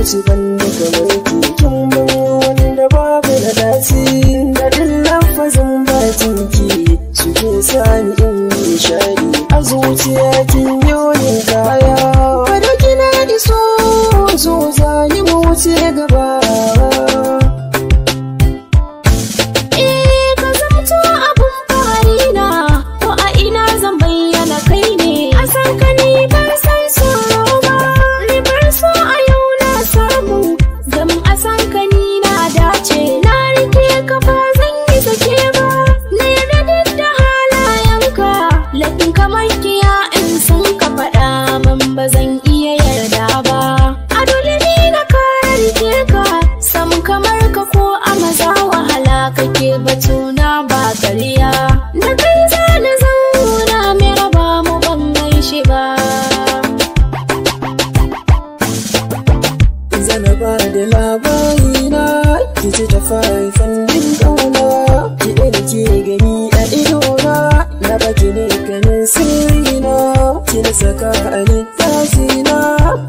zuci banda kamar kin mun wanda babu na dace da din lafazin bakin ki suke sani in yi shari a zuciya kin yoyin kaya wadda kina da so zani mu wuce gaba. Bazan iya yarda ba a dole ni na kare rike ka sam kamar ka ko a maza wahala kake batuna ba ƙarya da kai zana zauna mai raba mu ban gaishe ba zana ba da labari na kici ta faifan din kauna ki da ke gani a idona na baki ne ganin sirrina ki na saka a littafina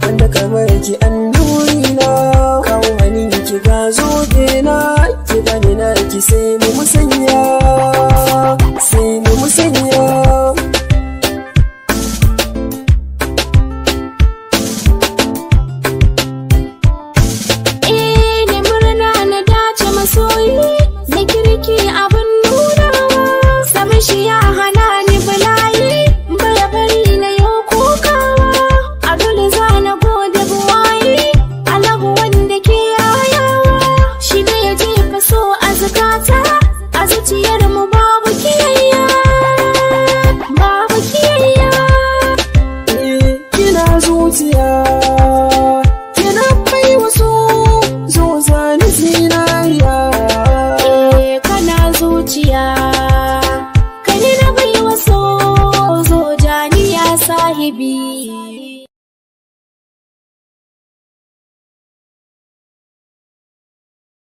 wanda kamar ki an nurina kawo hannun ki ga zobe na ki bani na ki sai mu musanya ne murna na dace masoyi na kirki abin nunawa samun shi ya hana ni bala'i baya bari na yau kokawa a dole za na gode buwaye alahu wanda ke yayawa shi da ya jefa so a zukata a zuciyar mu babu kiyayya kina zuciya kina bai wasu zo zani zinariya kana zuciya kai na bai waso zo jani ya sahibi.